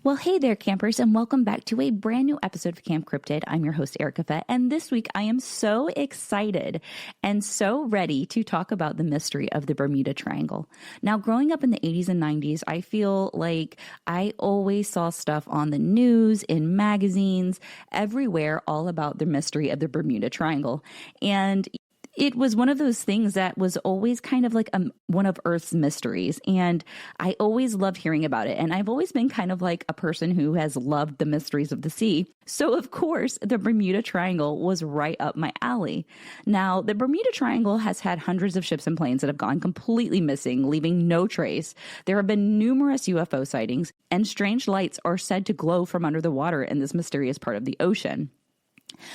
Well, hey there, campers, and welcome back to a brand new episode of Camp Cryptid. I'm your host, Erica Fett, and this week I am so excited and so ready to talk about the mystery of the Bermuda Triangle. Now, growing up in the 80s and 90s, I feel like I always saw stuff on the news, in magazines, everywhere, all about the mystery of the Bermuda Triangle. And it was one of those things that was always kind of like one of Earth's mysteries. And I always loved hearing about it. And I've always been kind of like a person who has loved the mysteries of the sea. So, of course, the Bermuda Triangle was right up my alley. Now, the Bermuda Triangle has had hundreds of ships and planes that have gone completely missing, leaving no trace. There have been numerous UFO sightings, and strange lights are said to glow from under the water in this mysterious part of the ocean.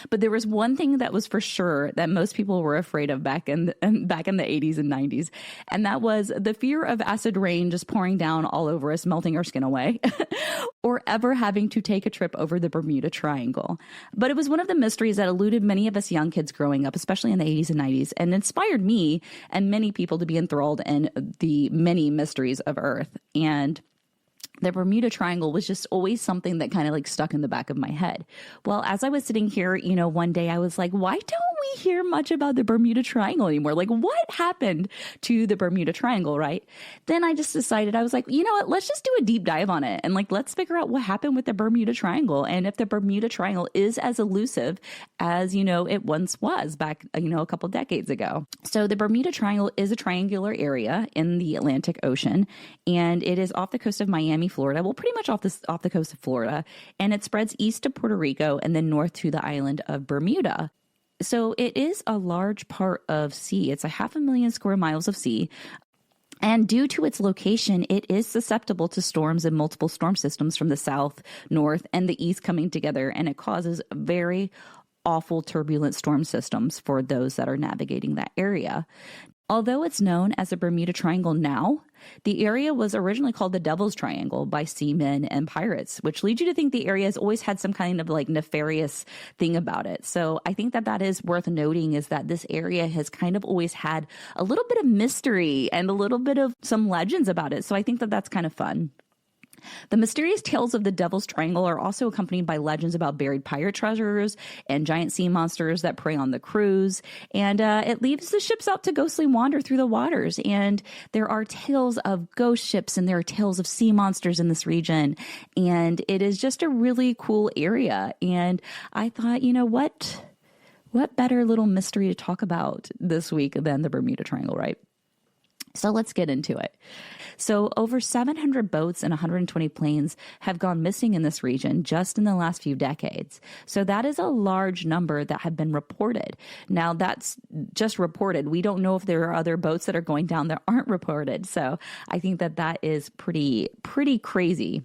But there was one thing that was for sure that most people were afraid of back in the 80s and 90s, and that was the fear of acid rain just pouring down all over us, melting our skin away, or ever having to take a trip over the Bermuda Triangle. But it was one of the mysteries that eluded many of us young kids growing up, especially in the 80s and 90s, and inspired me and many people to be enthralled in the many mysteries of Earth. And the Bermuda Triangle was just always something that kind of like stuck in the back of my head. Well, as I was sitting here, one day I was like, why don't we hear much about the Bermuda Triangle anymore? Like, what happened to the Bermuda Triangle, right? Then I just decided, I was like, you know what, let's just do a deep dive on it. And like, let's figure out what happened with the Bermuda Triangle. And if the Bermuda Triangle is as elusive as, it once was back, a couple decades ago. So the Bermuda Triangle is a triangular area in the Atlantic Ocean, and it is off the coast of Miami, Florida. Well, pretty much off the coast of Florida, and it spreads east to Puerto Rico and then north to the island of Bermuda. So it is a large part of sea. It's 500,000 square miles of sea. And due to its location, it is susceptible to storms and multiple storm systems from the south, north, and the east coming together, and it causes very awful turbulent storm systems for those that are navigating that area. Although it's known as the Bermuda Triangle now, the area was originally called the Devil's Triangle by seamen and pirates, which leads you to think the area has always had some kind of like nefarious thing about it. So I think that is worth noting, is that this area has kind of always had a little bit of mystery and a little bit of some legends about it. So I think that that's kind of fun. The mysterious tales of the Devil's Triangle are also accompanied by legends about buried pirate treasures and giant sea monsters that prey on the crews. And it leaves the ships out to ghostly wander through the waters. And there are tales of ghost ships and there are tales of sea monsters in this region. And it is just a really cool area. And I thought, what better little mystery to talk about this week than the Bermuda Triangle, right? So let's get into it. So over 700 boats and 120 planes have gone missing in this region just in the last few decades. So that is a large number that have been reported. Now that's just reported. We don't know if there are other boats that are going down that aren't reported. So I think that is pretty crazy.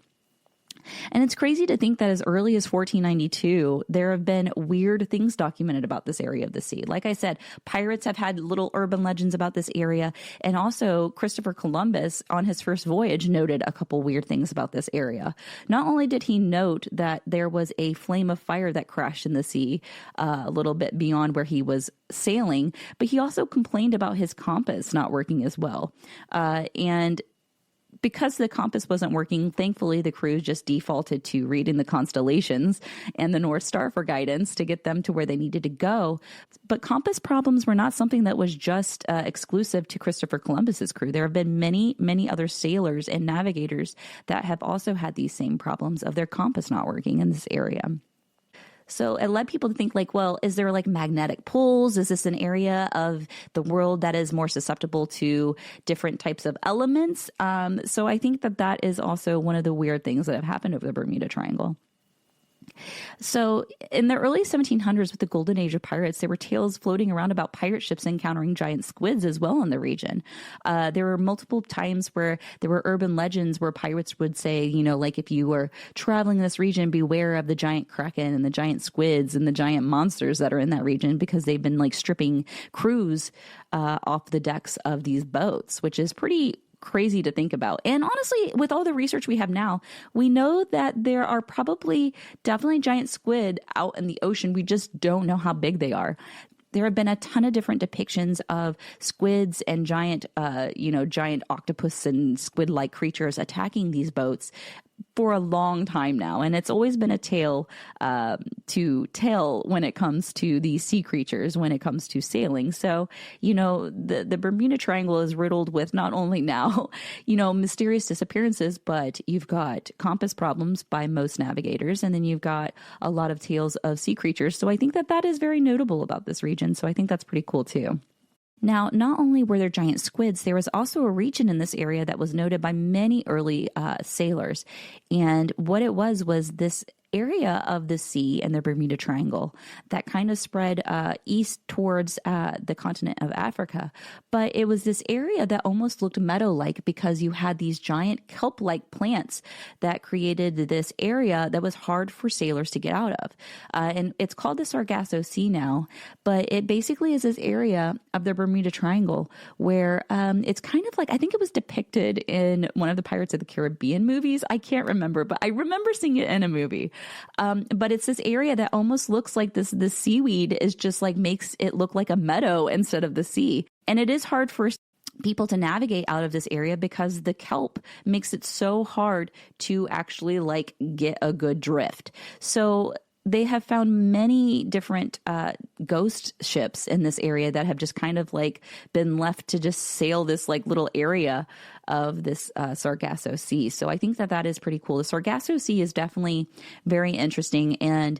And it's crazy to think that as early as 1492, there have been weird things documented about this area of the sea. Like I said, pirates have had little urban legends about this area. And also Christopher Columbus on his first voyage noted a couple weird things about this area. Not only did he note that there was a flame of fire that crashed in the sea a little bit beyond where he was sailing, but he also complained about his compass not working as well. And because the compass wasn't working, thankfully, the crew just defaulted to reading the constellations and the North Star for guidance to get them to where they needed to go. But compass problems were not something that was just exclusive to Christopher Columbus's crew. There have been many, many other sailors and navigators that have also had these same problems of their compass not working in this area. So it led people to think like, well, is there like magnetic poles? Is this an area of the world that is more susceptible to different types of elements? So I think that is also one of the weird things that have happened over the Bermuda Triangle. So in the early 1700s, with the golden age of pirates, there were tales floating around about pirate ships encountering giant squids as well in the region. There were multiple times where there were urban legends where pirates would say, like if you were traveling in this region, beware of the giant kraken and the giant squids and the giant monsters that are in that region, because they've been like stripping crews off the decks of these boats, which is pretty crazy to think about. And honestly, with all the research we have now, we know that there are definitely giant squid out in the ocean. We just don't know how big they are. There have been a ton of different depictions of squids and giant octopus and squid-like creatures attacking these boats for a long time now, and it's always been a tale to tell when it comes to these sea creatures, when it comes to sailing. So, the Bermuda Triangle is riddled with not only now, mysterious disappearances, but you've got compass problems by most navigators, and then you've got a lot of tales of sea creatures. So I think that is very notable about this region. So I think that's pretty cool too. Now, not only were there giant squids, there was also a region in this area that was noted by many early sailors. And what it was this area of the sea and the Bermuda Triangle that kind of spread east towards the continent of Africa. But it was this area that almost looked meadow-like because you had these giant kelp-like plants that created this area that was hard for sailors to get out of. And it's called the Sargasso Sea now, but it basically is this area of the Bermuda Triangle where it's kind of like, I think it was depicted in one of the Pirates of the Caribbean movies. I can't remember, but I remember seeing it in a movie. But it's this area that almost looks like this seaweed is just like makes it look like a meadow instead of the sea. And it is hard for people to navigate out of this area because the kelp makes it so hard to actually like get a good drift. So they have found many different ghost ships in this area that have just kind of like been left to just sail this like little area of this Sargasso Sea. So I think that is pretty cool. The Sargasso Sea is definitely very interesting, and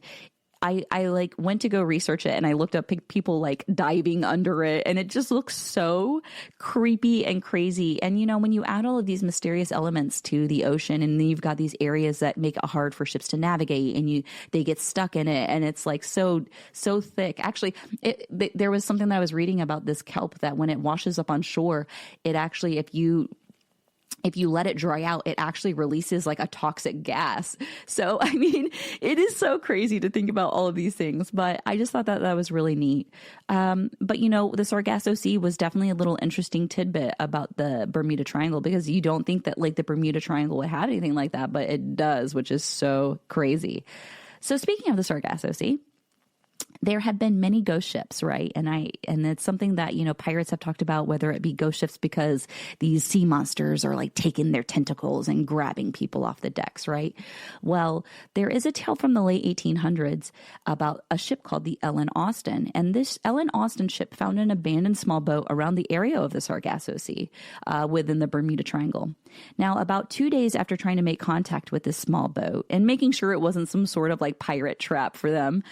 I like went to go research it, and I looked up people like diving under it, and it just looks so creepy and crazy. And when you add all of these mysterious elements to the ocean, and then you've got these areas that make it hard for ships to navigate, and they get stuck in it, and it's like so thick. Actually, there was something that I was reading about this kelp that when it washes up on shore, it actually, if you let it dry out, it actually releases like a toxic gas. So, I mean, it is so crazy to think about all of these things, but I just thought that was really neat. But, the Sargasso Sea was definitely a little interesting tidbit about the Bermuda Triangle, because you don't think that like the Bermuda Triangle would have anything like that, but it does, which is so crazy. So speaking of the Sargasso Sea, there have been many ghost ships, right? And it's something that, pirates have talked about, whether it be ghost ships because these sea monsters are like taking their tentacles and grabbing people off the decks, right? Well, there is a tale from the late 1800s about a ship called the Ellen Austin. And this Ellen Austin ship found an abandoned small boat around the area of the Sargasso Sea within the Bermuda Triangle. Now, about 2 days after trying to make contact with this small boat and making sure it wasn't some sort of like pirate trap for them,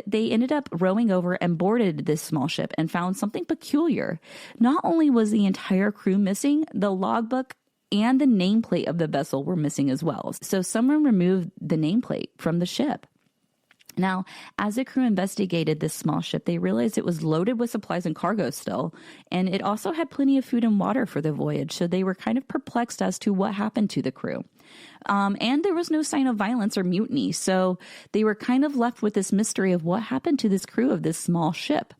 they ended up rowing over and boarded this small ship and found something peculiar. Not only was the entire crew missing, the logbook and the nameplate of the vessel were missing as well. So someone removed the nameplate from the ship. Now, as the crew investigated this small ship, they realized it was loaded with supplies and cargo still, and it also had plenty of food and water for the voyage, so they were kind of perplexed as to what happened to the crew. And there was no sign of violence or mutiny, so they were kind of left with this mystery of what happened to this crew of this small ship.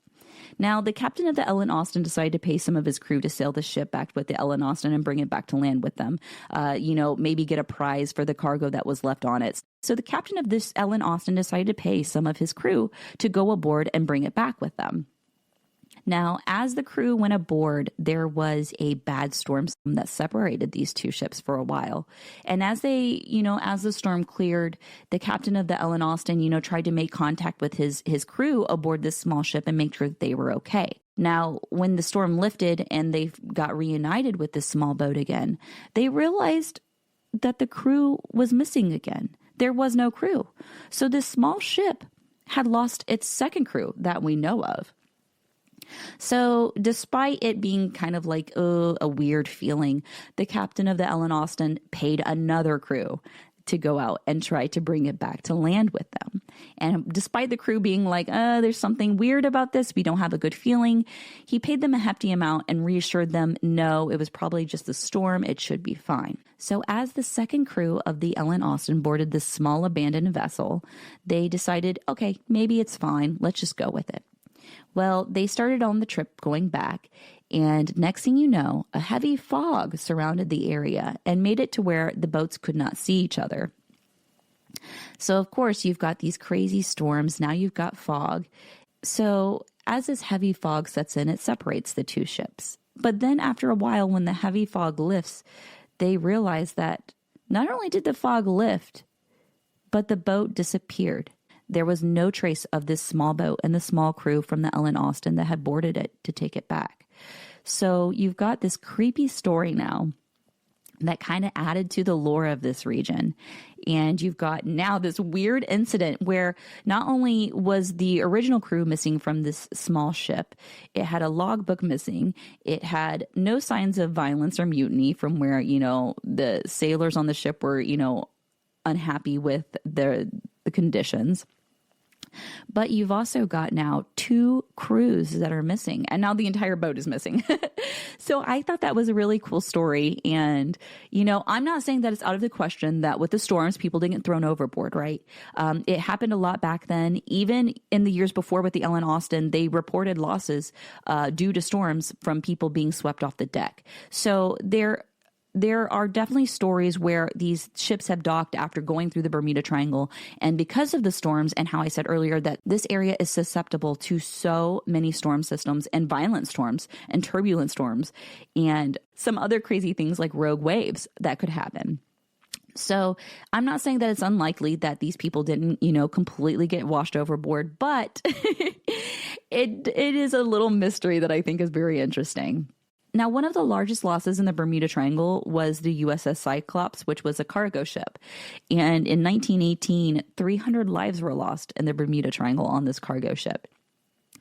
Now, the captain of the Ellen Austin decided to pay some of his crew to sail the ship back with the Ellen Austin and bring it back to land with them. Maybe get a prize for the cargo that was left on it. So the captain of this Ellen Austin decided to pay some of his crew to go aboard and bring it back with them. Now, as the crew went aboard, there was a bad storm that separated these two ships for a while. And as as the storm cleared, the captain of the Ellen Austin, tried to make contact with his crew aboard this small ship and make sure that they were okay. Now, when the storm lifted and they got reunited with this small boat again, they realized that the crew was missing again. There was no crew. So this small ship had lost its second crew that we know of. So despite it being kind of like a weird feeling, the captain of the Ellen Austin paid another crew to go out and try to bring it back to land with them. And despite the crew being like, there's something weird about this, we don't have a good feeling, he paid them a hefty amount and reassured them, no, it was probably just a storm, it should be fine. So as the second crew of the Ellen Austin boarded this small abandoned vessel, they decided, okay, maybe it's fine, let's just go with it. Well, they started on the trip going back, and next thing you know, a heavy fog surrounded the area and made it to where the boats could not see each other. So, of course, you've got these crazy storms. Now you've got fog. So as this heavy fog sets in, it separates the two ships. But then after a while, when the heavy fog lifts, they realize that Not only did the fog lift, but the boat disappeared. There was no trace of this small boat and the small crew from the Ellen Austin that had boarded it to take it back. So you've got this creepy story now that kind of added to the lore of this region. And you've got now this weird incident where not only was the original crew missing from this small ship, it had a logbook missing. It had no signs of violence or mutiny from where, the sailors on the ship were, unhappy with the conditions. But you've also got now 2 crews that are missing, and now the entire boat is missing. So I thought that was a really cool story. And, I'm not saying that it's out of the question that with the storms, people didn't get thrown overboard, right? It happened a lot back then. Even in the years before with the Ellen Austin, they reported losses due to storms from people being swept off the deck. So there are definitely stories where these ships have docked after going through the Bermuda Triangle. And because of the storms and how I said earlier that this area is susceptible to so many storm systems and violent storms and turbulent storms and some other crazy things like rogue waves that could happen. So I'm not saying that it's unlikely that these people didn't, completely get washed overboard, but it is a little mystery that I think is very interesting. Now, one of the largest losses in the Bermuda Triangle was the USS Cyclops, which was a cargo ship. And in 1918, 300 lives were lost in the Bermuda Triangle on this cargo ship.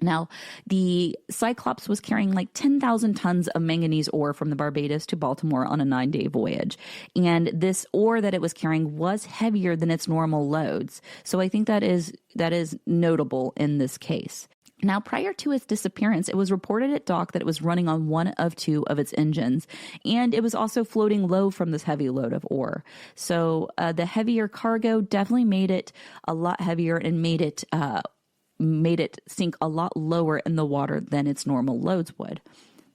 Now, the Cyclops was carrying like 10,000 tons of manganese ore from the Barbados to Baltimore on a 9-day voyage. And this ore that it was carrying was heavier than its normal loads. So I think that is notable in this case. Now, prior to its disappearance, it was reported at dock that it was running on one of 2 of its engines, and it was also floating low from this heavy load of ore. So the heavier cargo definitely made it a lot heavier and made it sink a lot lower in the water than its normal loads would.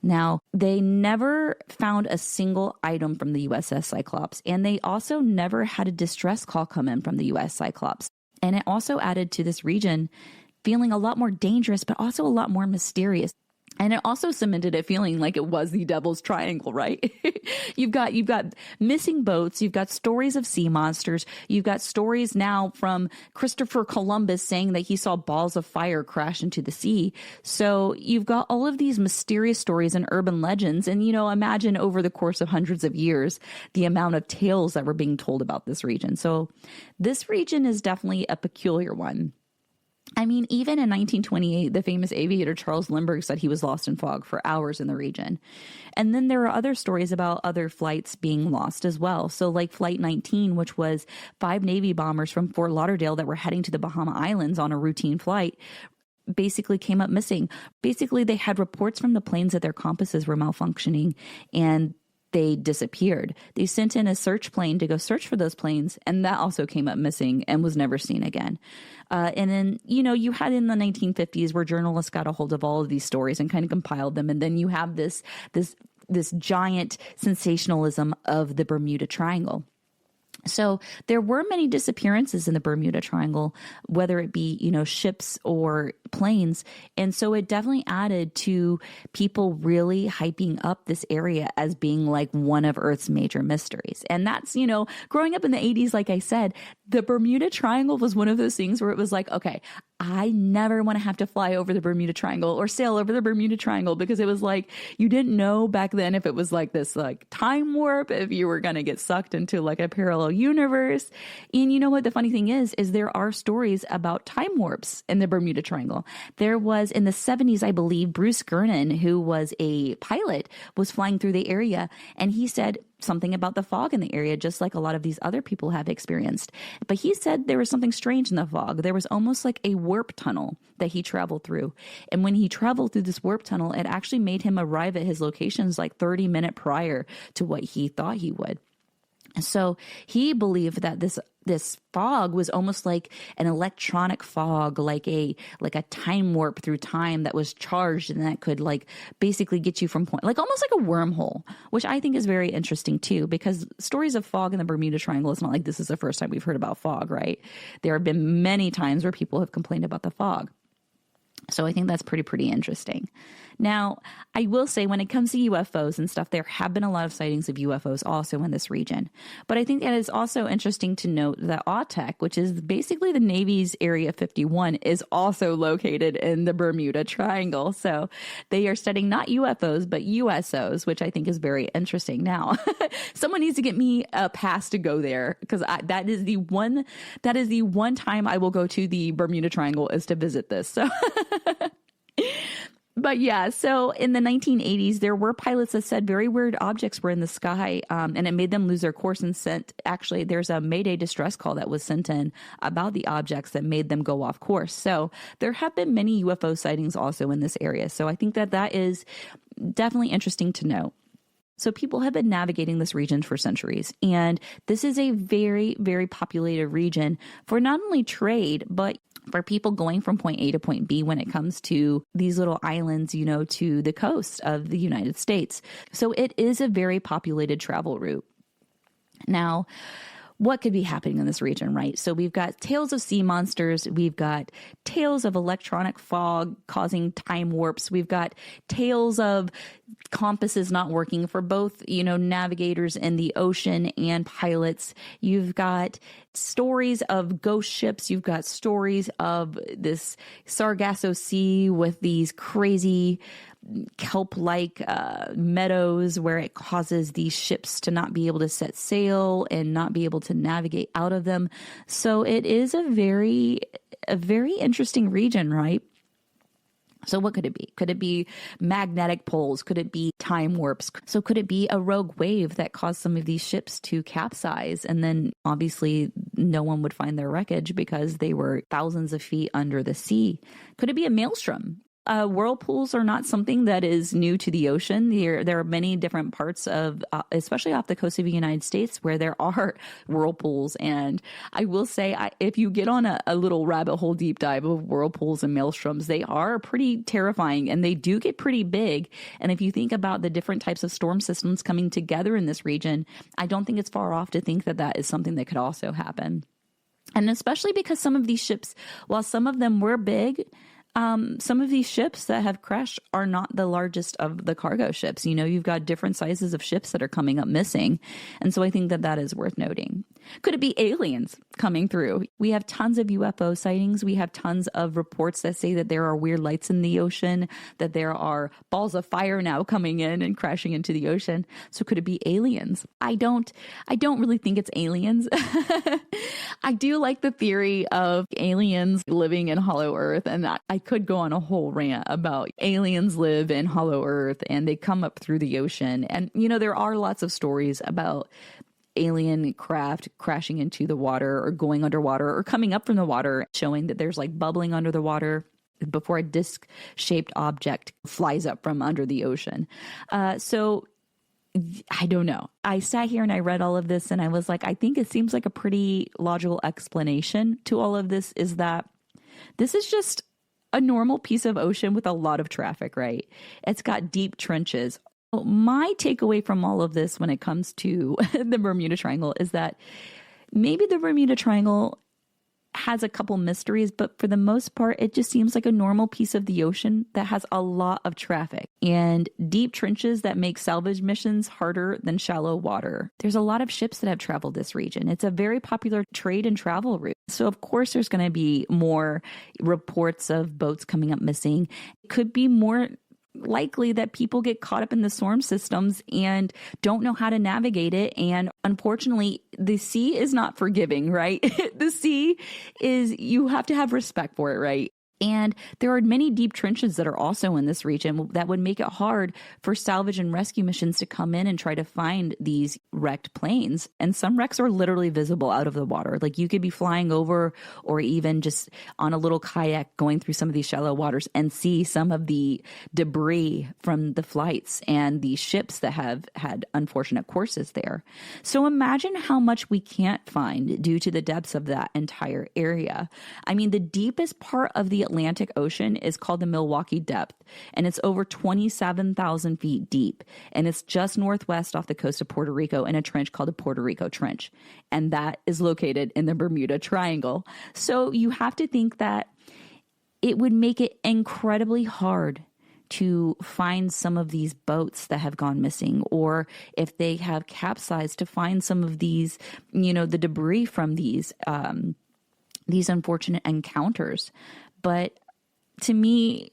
Now, they never found a single item from the USS Cyclops, and they also never had a distress call come in from the US Cyclops. And it also added to this region feeling a lot more dangerous, but also a lot more mysterious. And it also cemented it feeling like it was the Devil's Triangle, right? You've got missing boats. You've got stories of sea monsters. You've got stories now from Christopher Columbus saying that he saw balls of fire crash into the sea. So you've got all of these mysterious stories and urban legends. And, imagine over the course of hundreds of years, the amount of tales that were being told about this region. So this region is definitely a peculiar one. I mean, even in 1928, the famous aviator Charles Lindbergh said he was lost in fog for hours in the region. And then there are other stories about other flights being lost as well. So like Flight 19, which was 5 Navy bombers from Fort Lauderdale that were heading to the Bahama Islands on a routine flight, basically came up missing. Basically, they had reports from the planes that their compasses were malfunctioning and they disappeared. They sent in a search plane to go search for those planes, and that also came up missing and was never seen again. And then, you had in the 1950s where journalists got a hold of all of these stories and kind of compiled them. And then you have this giant sensationalism of the Bermuda Triangle. So there were many disappearances in the Bermuda Triangle, whether it be, ships or planes. And so it definitely added to people really hyping up this area as being like one of Earth's major mysteries. And that's, growing up in the 80s, like I said, the Bermuda Triangle was one of those things where it was like, okay, I never want to have to fly over the Bermuda Triangle or sail over the Bermuda Triangle, because it was like, you didn't know back then if it was like this like time warp, if you were going to get sucked into like a parallel universe. And you know what the funny thing is there are stories about time warps in the Bermuda Triangle. There was in the 70s, I believe, Bruce Gernon, who was a pilot, was flying through the area, and he said something about the fog in the area, just like a lot of these other people have experienced. But he said there was something strange in the fog. There was almost like a warp tunnel that he traveled through. And when he traveled through this warp tunnel, it actually made him arrive at his locations like 30 minutes prior to what he thought he would. So he believed that this fog was almost like an electronic fog, like a time warp through time that was charged and that could like basically get you from point, like almost like a wormhole, which I think is very interesting too, because stories of fog in the Bermuda Triangle, it's not like this is the first time we've heard about fog, right? There have been many times where people have complained about the fog. So I think that's pretty interesting. Now, I will say when it comes to UFOs and stuff, there have been a lot of sightings of UFOs also in this region. But I think it is also interesting to note that AUTEC, which is basically the Navy's Area 51, is also located in the Bermuda Triangle. So they are studying not UFOs, but USOs, which I think is very interesting. Now, someone needs to get me a pass to go there, because that is the one time I will go to the Bermuda Triangle is to visit this. So But yeah, so in the 1980s, there were pilots that said very weird objects were in the sky, and it made them lose their course and actually, there's a Mayday distress call that was sent in about the objects that made them go off course. So there have been many UFO sightings also in this area. So I think that is definitely interesting to note. So people have been navigating this region for centuries, and this is a very, very populated region for not only trade, but for people going from point A to point B when it comes to these little islands, to the coast of the United States. So it is a very populated travel route. Now, what could be happening in this region, right? So we've got tales of sea monsters. We've got tales of electronic fog causing time warps. We've got tales of compasses not working for both, navigators in the ocean and pilots. You've got stories of ghost ships. You've got stories of this Sargasso Sea with these crazy kelp-like meadows where it causes these ships to not be able to set sail and not be able to navigate out of them. So it is a very interesting region, right? So what could it be? Could it be magnetic poles? Could it be time warps? So could it be a rogue wave that caused some of these ships to capsize? And then obviously no one would find their wreckage because they were thousands of feet under the sea. Could it be a maelstrom? Whirlpools are not something that is new to the ocean. There are many different parts of, especially off the coast of the United States, where there are whirlpools. And I will say, if you get on a little rabbit hole deep dive of whirlpools and maelstroms, they are pretty terrifying and they do get pretty big. And if you think about the different types of storm systems coming together in this region, I don't think it's far off to think that is something that could also happen. And especially because some of these ships, while some of them were big, some of these ships that have crashed are not the largest of the cargo ships. You've got different sizes of ships that are coming up missing. And so I think that is worth noting. Could it be aliens coming through? We have tons of UFO sightings. We have tons of reports that say that there are weird lights in the ocean, that there are balls of fire now coming in and crashing into the ocean. So could it be aliens? I don't really think it's aliens. I do like the theory of aliens living in hollow earth, and that I could go on a whole rant about aliens live in hollow earth and they come up through the ocean. And, there are lots of stories about alien craft crashing into the water or going underwater or coming up from the water, showing that there's like bubbling under the water before a disc-shaped object flies up from under the ocean. So I don't know. I sat here and I read all of this and I was like, I think it seems like a pretty logical explanation to all of this is that this is just a normal piece of ocean with a lot of traffic, right? It's got deep trenches. My takeaway from all of this when it comes to the Bermuda Triangle is that maybe the Bermuda Triangle has a couple mysteries, but for the most part, it just seems like a normal piece of the ocean that has a lot of traffic and deep trenches that make salvage missions harder than shallow water. There's a lot of ships that have traveled this region. It's a very popular trade and travel route. So of course, there's going to be more reports of boats coming up missing. It could be more likely that people get caught up in the storm systems and don't know how to navigate it. And unfortunately, the sea is not forgiving, right? The sea is, you have to have respect for it, right? And there are many deep trenches that are also in this region that would make it hard for salvage and rescue missions to come in and try to find these wrecked planes. And some wrecks are literally visible out of the water. Like you could be flying over or even just on a little kayak going through some of these shallow waters and see some of the debris from the flights and the ships that have had unfortunate courses there. So imagine how much we can't find due to the depths of that entire area. I mean, the deepest part of the Atlantic Ocean is called the Milwaukee Depth, and it's over 27,000 feet deep. And it's just northwest off the coast of Puerto Rico in a trench called the Puerto Rico Trench. And that is located in the Bermuda Triangle. So you have to think that it would make it incredibly hard to find some of these boats that have gone missing, or if they have capsized, to find some of these, the debris from these unfortunate encounters. But to me,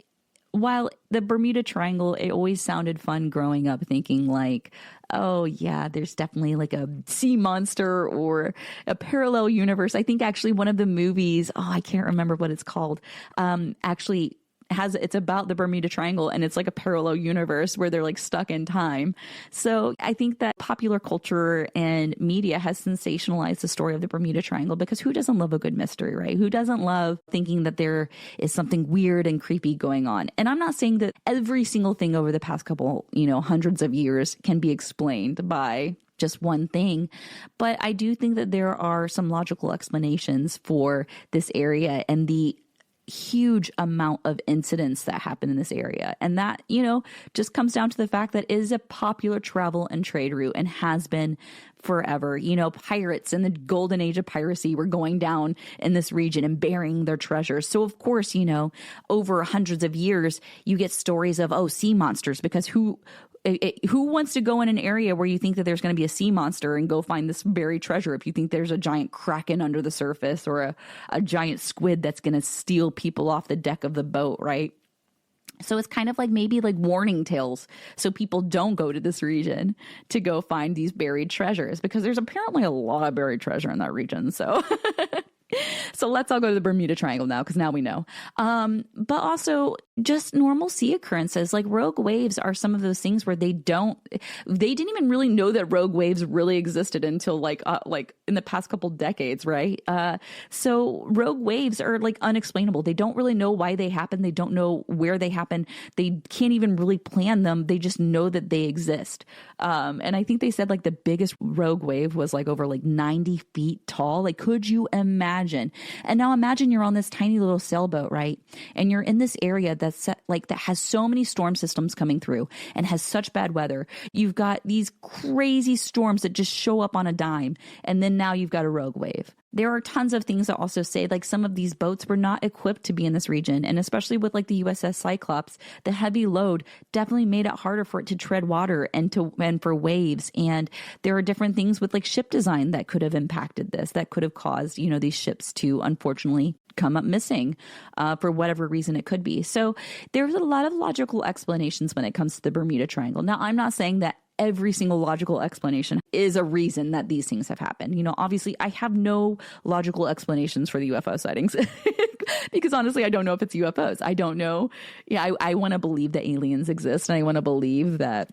while the Bermuda Triangle, it always sounded fun growing up, thinking like, oh yeah, there's definitely like a sea monster or a parallel universe. I think actually one of the movies, I can't remember what it's called, actually it's about the Bermuda Triangle, and it's like a parallel universe where they're like stuck in time. So I think that popular culture and media has sensationalized the story of the Bermuda Triangle, because who doesn't love a good mystery, right? Who doesn't love thinking that there is something weird and creepy going on? And I'm not saying that every single thing over the past couple, hundreds of years can be explained by just one thing. But I do think that there are some logical explanations for this area and the huge amount of incidents that happen in this area. And that, just comes down to the fact that it is a popular travel and trade route and has been forever. Pirates in the golden age of piracy were going down in this region and burying their treasures. So of course, over hundreds of years, you get stories of, sea monsters, because who wants to go in an area where you think that there's going to be a sea monster and go find this buried treasure if you think there's a giant kraken under the surface or a giant squid that's going to steal people off the deck of the boat, right? So it's kind of like maybe like warning tales, so people don't go to this region to go find these buried treasures, because there's apparently a lot of buried treasure in that region. So So let's all go to the Bermuda Triangle now, because now we know. But also just normal sea occurrences, like rogue waves are some of those things where they didn't even really know that rogue waves really existed until like in the past couple decades, right? So rogue waves are like unexplainable. They don't really know why they happen. They don't know where they happen. They can't even really plan them. They just know that they exist. And I think they said like the biggest rogue wave was like over like 90 feet tall. Like, could you imagine? And now imagine you're on this tiny little sailboat, right? And you're in this area that has so many storm systems coming through and has such bad weather. You've got these crazy storms that just show up on a dime. And then now you've got a rogue wave. There are tons of things that also say like some of these boats were not equipped to be in this region. And especially with like the USS Cyclops, the heavy load definitely made it harder for it to tread water and for waves. And there are different things with like ship design that could have impacted this, that could have caused, these ships to unfortunately come up missing for whatever reason it could be. So there's a lot of logical explanations when it comes to the Bermuda Triangle. Now, I'm not saying that every single logical explanation is a reason that these things have happened. Obviously I have no logical explanations for the UFO sightings because honestly, I don't know if it's UFOs. I don't know. Yeah, I want to believe that aliens exist, and I want to believe that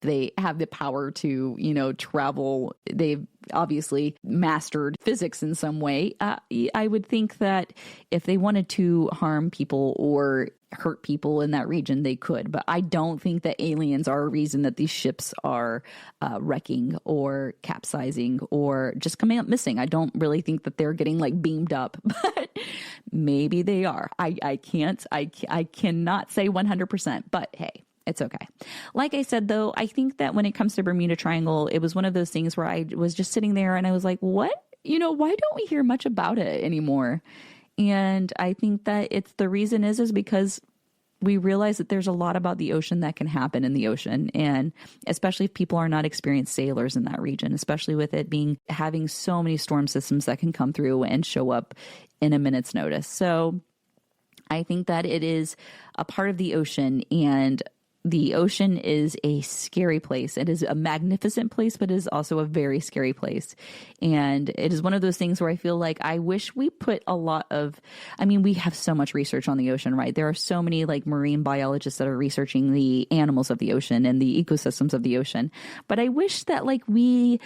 they have the power to, travel. They've obviously mastered physics in some way. I would think that if they wanted to harm people or hurt people in that region, they could. But I don't think that aliens are a reason that these ships are wrecking or capsizing or just coming up missing. I don't really think that they're getting like beamed up, but maybe they are. I cannot say 100%, but hey. It's okay. Like I said, though, I think that when it comes to Bermuda Triangle, it was one of those things where I was just sitting there and I was like, what? Why don't we hear much about it anymore? And I think that the reason is because we realize that there's a lot about the ocean that can happen in the ocean. And especially if people are not experienced sailors in that region, especially with it having so many storm systems that can come through and show up in a minute's notice. So I think that it is a part of the ocean, and the ocean is a scary place. It is a magnificent place, but it is also a very scary place. And it is one of those things where I feel like I wish we put we have so much research on the ocean, right? There are so many like marine biologists that are researching the animals of the ocean and the ecosystems of the ocean. But I wish that like we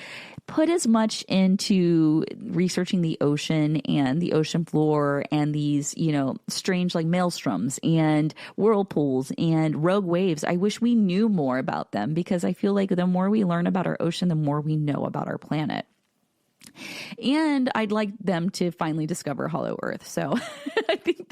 put as much into researching the ocean and the ocean floor and these, strange like maelstroms and whirlpools and rogue waves. I wish we knew more about them, because I feel like the more we learn about our ocean, the more we know about our planet. And I'd like them to finally discover Hollow Earth. So I think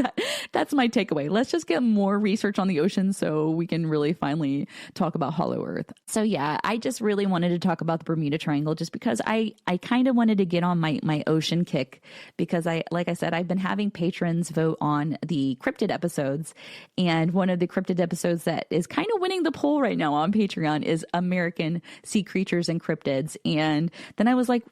that's my takeaway. Let's just get more research on the ocean so we can really finally talk about Hollow Earth. So yeah, I just really wanted to talk about the Bermuda Triangle just because I kind of wanted to get on my ocean kick, because like I said, I've been having patrons vote on the cryptid episodes. And one of the cryptid episodes that is kind of winning the poll right now on Patreon is American Sea Creatures and Cryptids. And then I was like,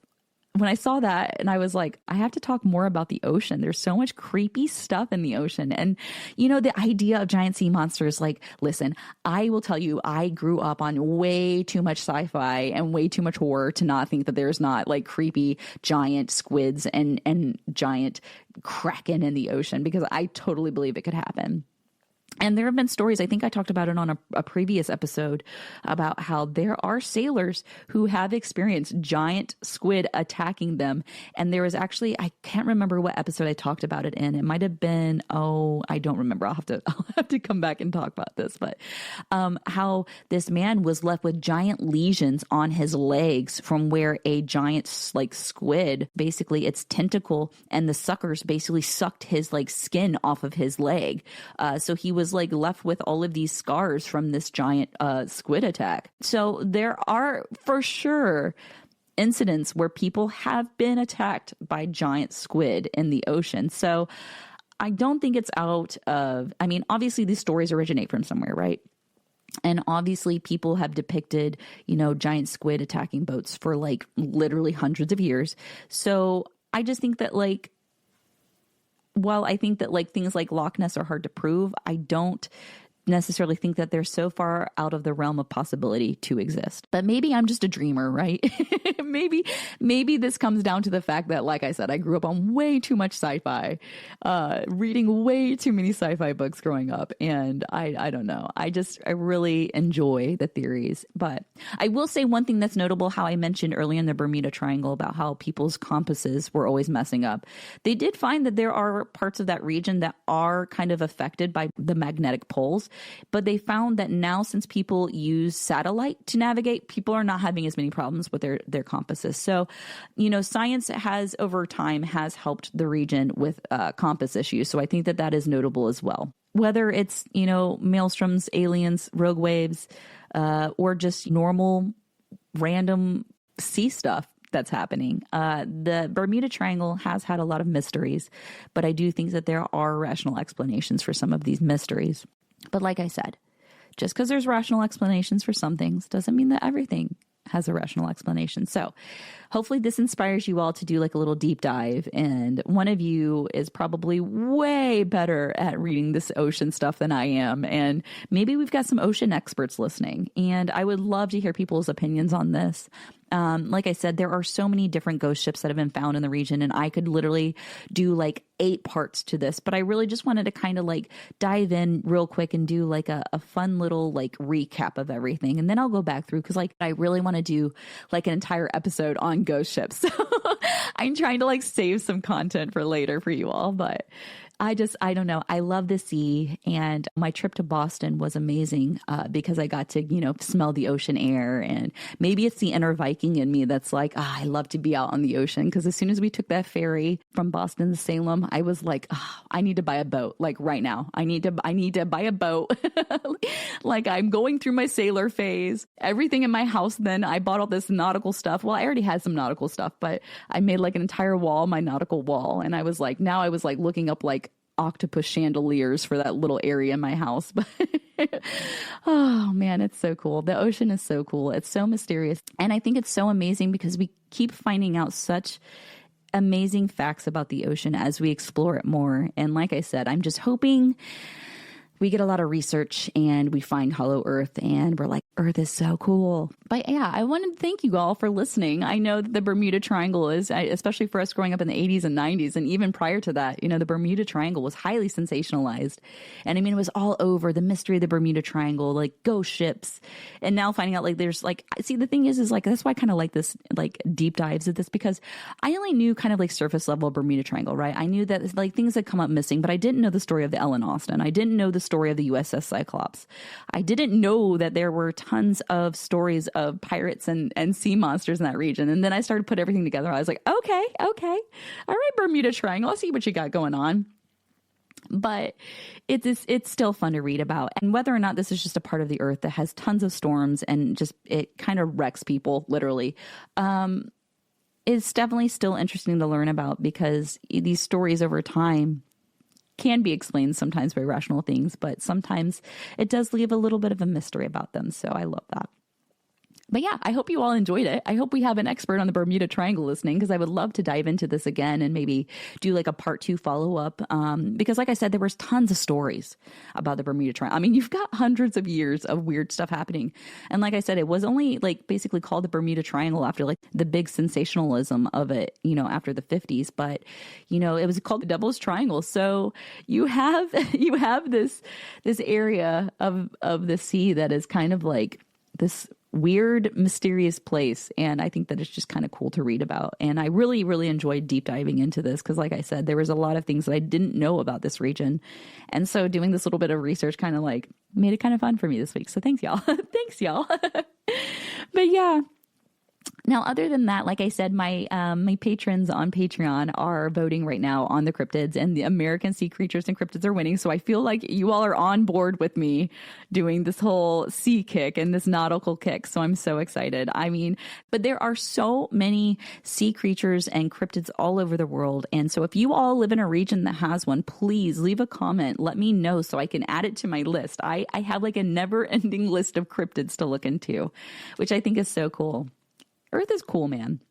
when I saw that, and I was like, I have to talk more about the ocean. There's so much creepy stuff in the ocean. And, you know, the idea of giant sea monsters, like, listen, I will tell you, I grew up on way too much sci-fi and way too much horror to not think that there's not like creepy giant squids and giant kraken in the ocean, because I totally believe it could happen. And there have been stories, I think I talked about it on a previous episode, about how there are sailors who have experienced giant squid attacking them. And there was actually, I can't remember what episode I talked about it in. It might have been, I don't remember. I'll have to come back and talk about this. But how this man was left with giant lesions on his legs from where a giant like squid, basically its tentacle and the suckers basically sucked his like skin off of his leg. So he was like left with all of these scars from this giant squid attack. So there are for sure incidents where people have been attacked by giant squid in the ocean. So I don't think it's out of, I mean, obviously these stories originate from somewhere, right? And obviously people have depicted, you know, giant squid attacking boats for like literally hundreds of years. So I just think that like, while I think that like things like Loch Ness are hard to prove, I don't necessarily think that they're so far out of the realm of possibility to exist. But maybe I'm just a dreamer, right? maybe this comes down to the fact that, like I said, I grew up on way too much sci-fi, reading way too many sci-fi books growing up. And I don't know. I really enjoy the theories. But I will say one thing that's notable, how I mentioned earlier in the Bermuda Triangle about how people's compasses were always messing up. They did find that there are parts of that region that are kind of affected by the magnetic poles. But they found that now, since people use satellite to navigate, people are not having as many problems with their compasses. So, you know, science has over time has helped the region with compass issues. So I think that is notable as well. Whether it's, you know, maelstroms, aliens, rogue waves, or just normal random sea stuff that's happening. The Bermuda Triangle has had a lot of mysteries, but I do think that there are rational explanations for some of these mysteries. But like I said, just because there's rational explanations for some things doesn't mean that everything has a rational explanation. So hopefully this inspires you all to do like a little deep dive. And one of you is probably way better at reading this ocean stuff than I am. And maybe we've got some ocean experts listening. And I would love to hear people's opinions on this. Like I said, there are so many different ghost ships that have been found in the region, and I could literally do like 8 parts to this, but I really just wanted to kind of like dive in real quick and do like a fun little like recap of everything. And then I'll go back through, because like I really want to do like an entire episode on ghost ships. So I'm trying to like save some content for later for you all, but I don't know. I love the sea, and my trip to Boston was amazing because I got to, you know, smell the ocean air. And maybe it's the inner Viking in me that's like, I love to be out on the ocean. Because as soon as we took that ferry from Boston to Salem, I was like, I need to buy a boat. Like right now, I need to buy a boat. Like I'm going through my sailor phase. Everything in my house. Then I bought all this nautical stuff. Well, I already had some nautical stuff, but I made like an entire wall, my nautical wall. And I was like looking up like octopus chandeliers for that little area in my house. But oh man, it's so cool. The ocean is so cool. It's so mysterious. And I think it's so amazing because we keep finding out such amazing facts about the ocean as we explore it more. And like I said, I'm just hoping we get a lot of research and we find Hollow Earth and we're like, Earth is so cool. But yeah, I wanted to thank you all for listening. I know that the Bermuda Triangle is, especially for us growing up in the 80s and 90s, and even prior to that, you know, the Bermuda Triangle was highly sensationalized. And I mean, it was all over the mystery of the Bermuda Triangle, like ghost ships. And now finding out like there's like, see, the thing is like, that's why I kind of like this, like deep dives at this, because I only knew kind of like surface level Bermuda Triangle, right? I knew that like things had come up missing, but I didn't know the story of the Ellen Austin. I didn't know the story of the USS Cyclops. I didn't know that there were tons of stories of pirates and sea monsters in that region. And then I started to put everything together. I was like, okay. All right, Bermuda Triangle. I'll see what you got going on. But it's still fun to read about. And whether or not this is just a part of the earth that has tons of storms and just it kind of wrecks people, literally, it's definitely still interesting to learn about, because these stories over time can be explained sometimes by rational things, but sometimes it does leave a little bit of a mystery about them. So I love that. But yeah, I hope you all enjoyed it. I hope we have an expert on the Bermuda Triangle listening, because I would love to dive into this again and maybe do like a part 2 follow-up. Because like I said, there was tons of stories about the Bermuda Triangle. I mean, you've got hundreds of years of weird stuff happening. And like I said, it was only like basically called the Bermuda Triangle after like the big sensationalism of it, after the 50s. But, it was called the Devil's Triangle. So you have this area of the sea that is kind of like this weird, mysterious place. And I think that it's just kind of cool to read about. And I really, really enjoyed deep diving into this, because like I said, there was a lot of things that I didn't know about this region. And so doing this little bit of research kind of like made it kind of fun for me this week. So thanks, y'all. Thanks, y'all. But yeah. Now, other than that, like I said, my patrons on Patreon are voting right now on the cryptids, and the American sea creatures and cryptids are winning. So I feel like you all are on board with me doing this whole sea kick and this nautical kick. So I'm so excited. I mean, but there are so many sea creatures and cryptids all over the world. And so if you all live in a region that has one, please leave a comment. Let me know so I can add it to my list. I have like a never ending list of cryptids to look into, which I think is so cool. Earth is cool, man.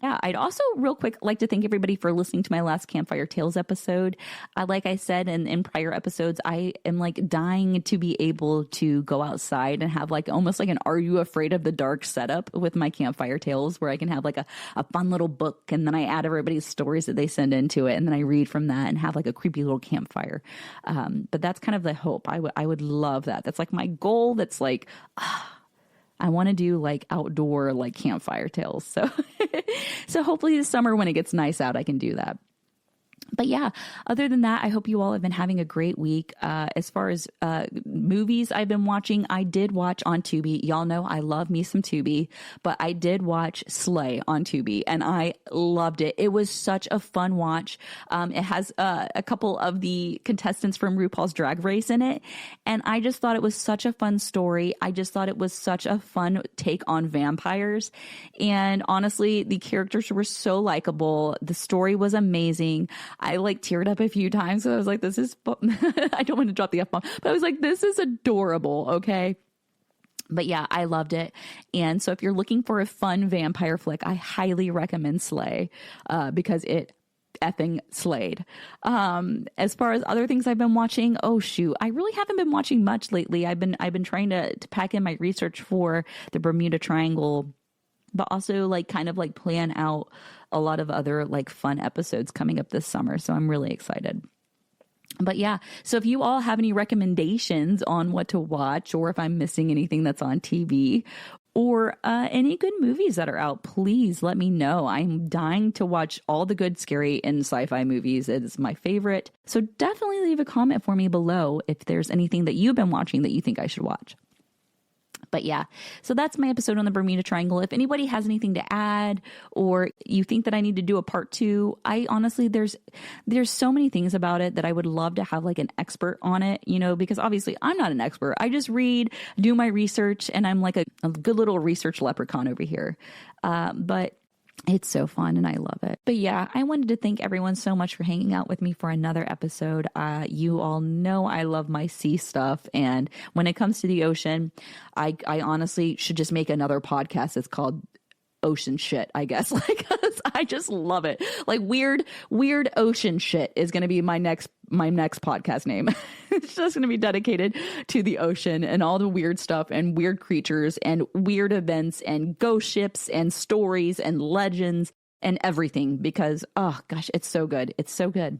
Yeah, I'd also real quick like to thank everybody for listening to my last Campfire Tales episode. Like I said in prior episodes, I am like dying to be able to go outside and have like almost like an Are You Afraid of the Dark setup with my Campfire Tales, where I can have like a fun little book, and then I add everybody's stories that they send into it, and then I read from that and have like a creepy little campfire. But that's kind of the hope. I would love that. That's like my goal. That's like, I want to do like outdoor, like Campfire Tales. So hopefully this summer when it gets nice out, I can do that. But yeah, other than that, I hope you all have been having a great week. As far as movies I've been watching, I did watch on Tubi. Y'all know I love me some Tubi, but I did watch Slay on Tubi, and I loved it. It was such a fun watch. It has a couple of the contestants from RuPaul's Drag Race in it, and I just thought it was such a fun story. I just thought it was such a fun take on vampires, and honestly, the characters were so likable. The story was amazing. I like teared up a few times. So I was like, this is, I don't want to drop the F-bomb, but I was like, this is adorable. Okay. But yeah, I loved it. And so if you're looking for a fun vampire flick, I highly recommend Slay, because it effing slayed. As far as other things I've been watching, oh shoot, I really haven't been watching much lately. I've been trying to pack in my research for the Bermuda Triangle, but also like kind of like plan out a lot of other like fun episodes coming up this summer. So I'm really excited. But yeah, so if you all have any recommendations on what to watch, or if I'm missing anything that's on TV, or any good movies that are out, please let me know. I'm dying to watch all the good scary and sci-fi movies. It is my favorite. So definitely leave a comment for me below if there's anything that you've been watching that you think I should watch. But yeah, so that's my episode on the Bermuda Triangle. If anybody has anything to add, or you think that I need to do a part 2, I honestly, there's so many things about it that I would love to have like an expert on it, because obviously I'm not an expert. I just read, do my research, and I'm like a good little research leprechaun over here. But it's so fun and I love it. But yeah, I wanted to thank everyone so much for hanging out with me for another episode. You all know I love my sea stuff. And when it comes to the ocean, I honestly should just make another podcast that's called Ocean Shit, I guess. Like, I just love it. Like weird ocean shit is going to be my next podcast name. It's just going to be dedicated to the ocean and all the weird stuff and weird creatures and weird events and ghost ships and stories and legends and everything, because, oh gosh, it's so good. It's so good.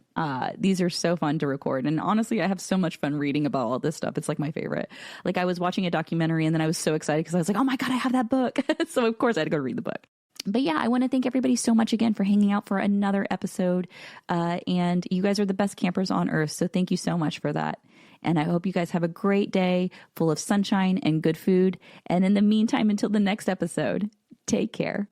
These are so fun to record. And honestly, I have so much fun reading about all this stuff. It's like my favorite. Like I was watching a documentary and then I was so excited because I was like, oh my God, I have that book. So of course I had to go read the book. But yeah, I want to thank everybody so much again for hanging out for another episode. And you guys are the best campers on earth. So thank you so much for that. And I hope you guys have a great day full of sunshine and good food. And in the meantime, until the next episode, take care.